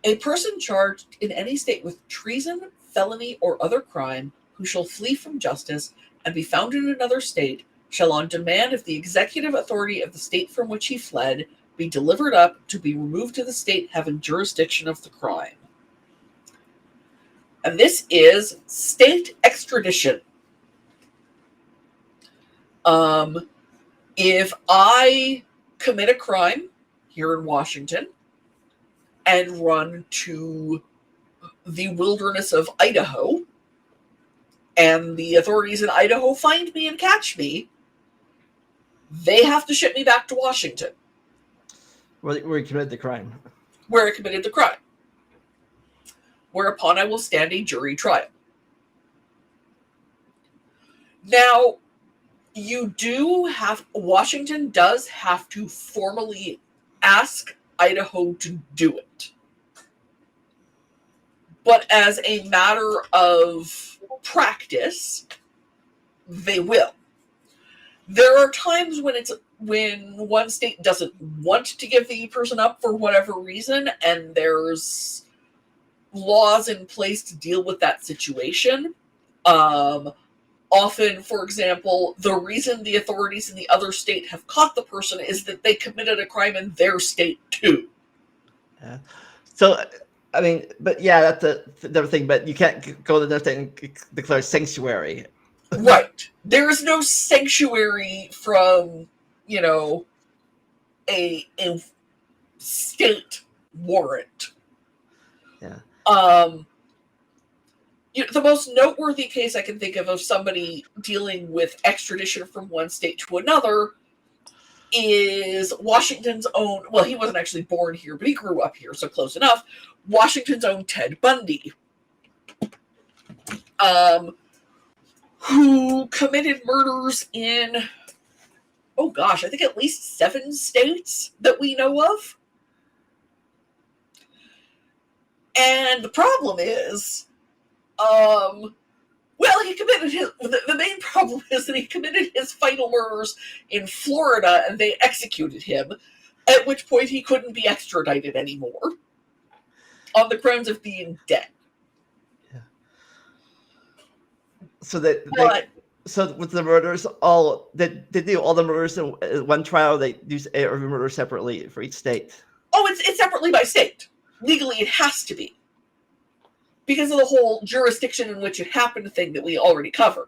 A person charged in any state with treason, felony, or other crime, who shall flee from justice and be found in another state, shall, on demand of the executive authority of the state from which he fled, be delivered up to be removed to the state having jurisdiction of the crime. And this is state extradition. If I commit a crime here in Washington and run to the wilderness of Idaho, and the authorities in Idaho find me and catch me, they have to ship me back to Washington. Where you committed the crime. Where I committed the crime. Whereupon I will stand a jury trial. Now, Washington does have to formally ask Idaho to do it. But as a matter of practice, they will. There are times when one state doesn't want to give the person up for whatever reason, and there's laws in place to deal with that situation. Often, for example, the reason the authorities in the other state have caught the person is that they committed a crime in their state too. Yeah. So, I mean, but yeah, that's the thing. But you can't go to the state and declare sanctuary. Right. There is no sanctuary from, a state warrant. Yeah. The most noteworthy case I can think of somebody dealing with extradition from one state to another is Washington's own, well, he wasn't actually born here, but he grew up here, so close enough, Washington's own Ted Bundy, who committed murders in, I think at least 7 states that we know of. And the problem is, the main problem is that he committed his final murders in Florida and they executed him, at which point he couldn't be extradited anymore on the grounds of being dead. Yeah. So so with the murders, they do all the murders in one trial? They do every murder separately for each state? Oh, it's separately by state. Legally, it has to be. Because of the whole jurisdiction in which it happened thing that we already covered.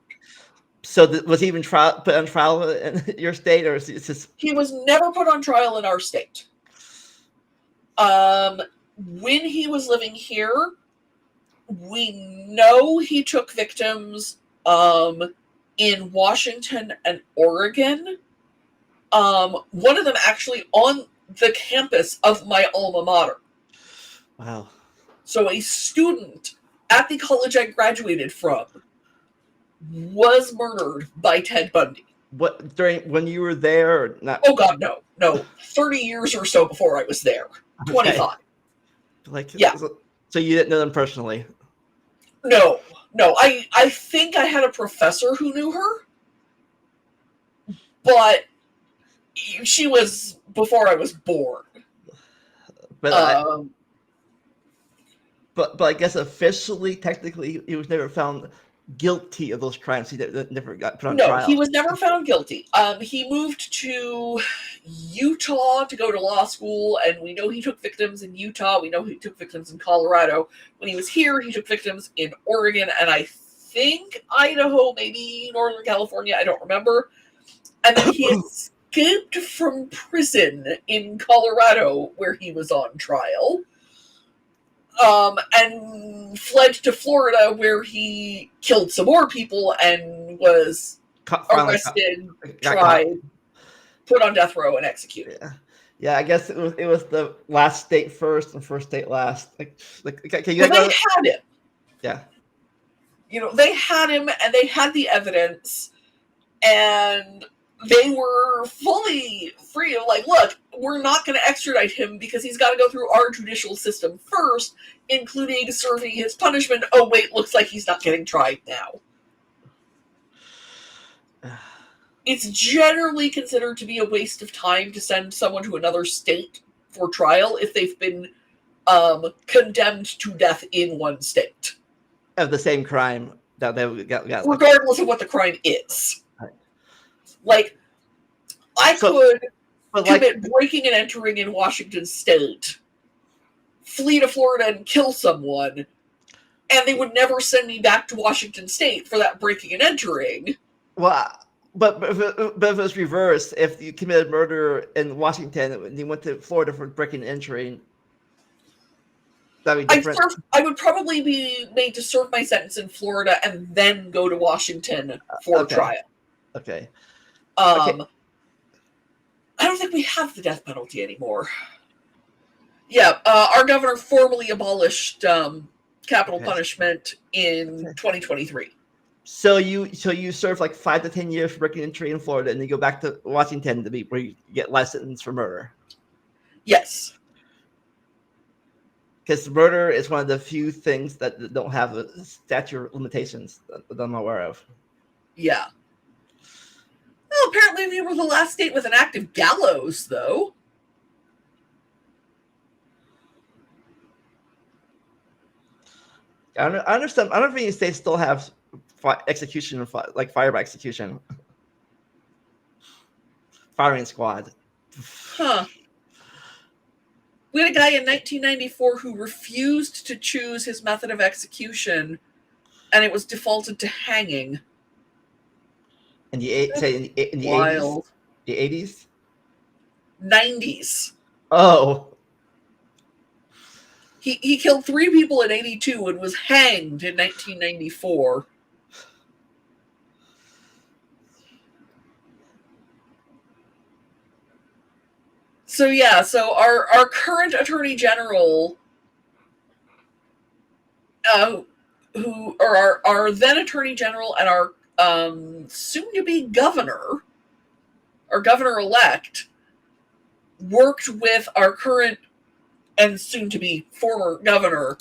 So was he even put on trial in your state, or is it just... He was never put on trial in our state. When he was living here, we know he took victims in Washington and Oregon. One of them actually on the campus of my alma mater. Wow. So a student at the college I graduated from was murdered by Ted Bundy. What, when you were there, or not? Oh God, no. 30 years or so before I was there. 25. Okay. Yeah. So you didn't know them personally? No. I think I had a professor who knew her, but she was before I was born. But I guess officially, technically, he was never found guilty of those crimes. He never got put on trial. No, he was never found guilty. He moved to Utah to go to law school, and we know he took victims in Utah. We know he took victims in Colorado. When he was here, he took victims in Oregon, and I think Idaho, maybe Northern California. I don't remember. And then he escaped from prison in Colorado, where he was on trial. And fled to Florida, where he killed some more people and was arrested, tried, put on death row, and executed. Yeah. I guess it was the last state first and first state last. They had him. Yeah. They had him, and they had the evidence, and they were fully free of look, we're not going to extradite him because he's got to go through our judicial system first, including serving his punishment. Oh, wait, looks like he's not getting tried now. It's generally considered to be a waste of time to send someone to another state for trial if they've been condemned to death in one state. Of the same crime that they got regardless of what the crime is. Right. Like, I could commit like, breaking and entering in Washington State, flee to Florida and kill someone, and they would never send me back to Washington State for that breaking and entering. Well, but if it was reversed, if you committed murder in Washington and you went to Florida for breaking and entering, that'd be different. I would probably be made to serve my sentence in Florida and then go to Washington for trial. Okay. I don't think we have the death penalty anymore. Yeah, our governor formally abolished capital punishment in 2023. So you serve like 5 to 10 years for breaking and entry in Florida, and then you go back to Washington to be where you get life sentence for murder. Yes. Because murder is one of the few things that don't have a statute of limitations that I'm aware of. Yeah. Well, apparently we were the last state with an active gallows, though. I understand. I don't think any states still have execution, like fire by execution. Firing squad. Huh. We had a guy in 1994 who refused to choose his method of execution, and it was defaulted to hanging. In the 80s? The 80s? 90s. Oh. He killed 3 people in 82 and was hanged in 1994. So yeah, so our current Attorney General, our then Attorney General and our soon-to-be governor, our governor-elect, worked with our current and soon-to-be former governor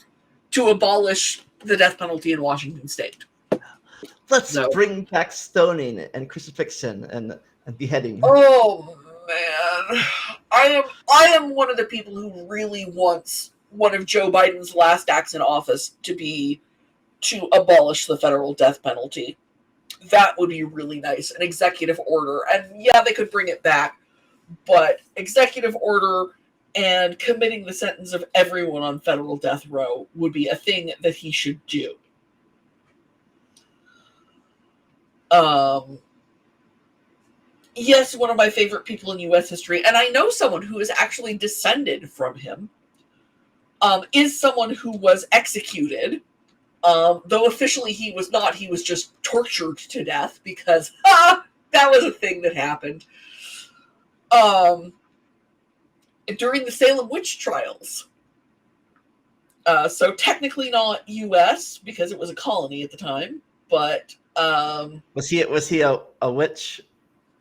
to abolish the death penalty in Washington State. Let's bring back stoning and crucifixion and beheading. Oh man, I am one of the people who really wants one of Joe Biden's last acts in office to be to abolish the federal death penalty. That would be really nice. An executive order, and yeah, they could bring it back, but executive order and committing the sentence of everyone on federal death row would be a thing that he should do. Yes, one of my favorite people in U.S. history, and I know someone who is actually descended from him, is someone who was executed, though officially he was not. He was just tortured to death because that was a thing that happened. During the Salem witch trials. So technically not U.S. because it was a colony at the time, but was he a witch?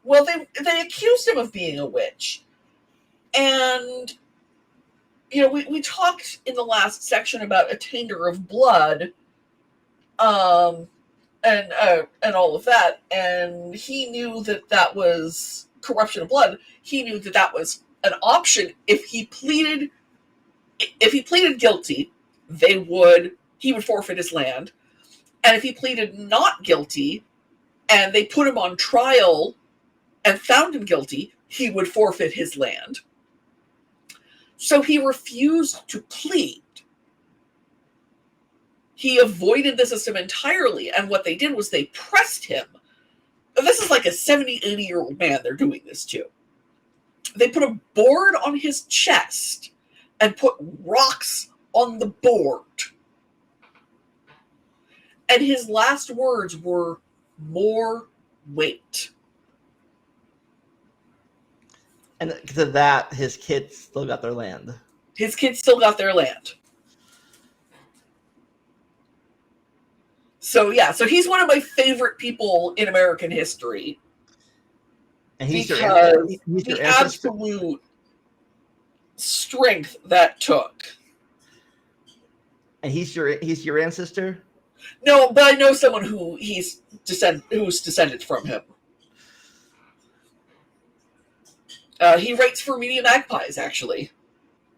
Well, they accused him of being a witch, and we talked in the last section about attainder of blood, and all of that, and he knew that was corruption of blood. He knew that was an option if he pleaded guilty. He would forfeit his land, and if he pleaded not guilty, and they put him on trial and found him guilty, he would forfeit his land. So he refused to plead. He avoided the system entirely, and what they did was they pressed him. This is like a 70, 80-year-old man they're doing this to. They put a board on his chest and put rocks on the board. And his last words were, "More weight." And because of that, his kids still got their land. His kids still got their land. So yeah, so he's one of my favorite people in American history. And he's because your the absolute strength that took. And he's your ancestor? No, but I know someone who's descended from him. He writes for Media Magpies, actually.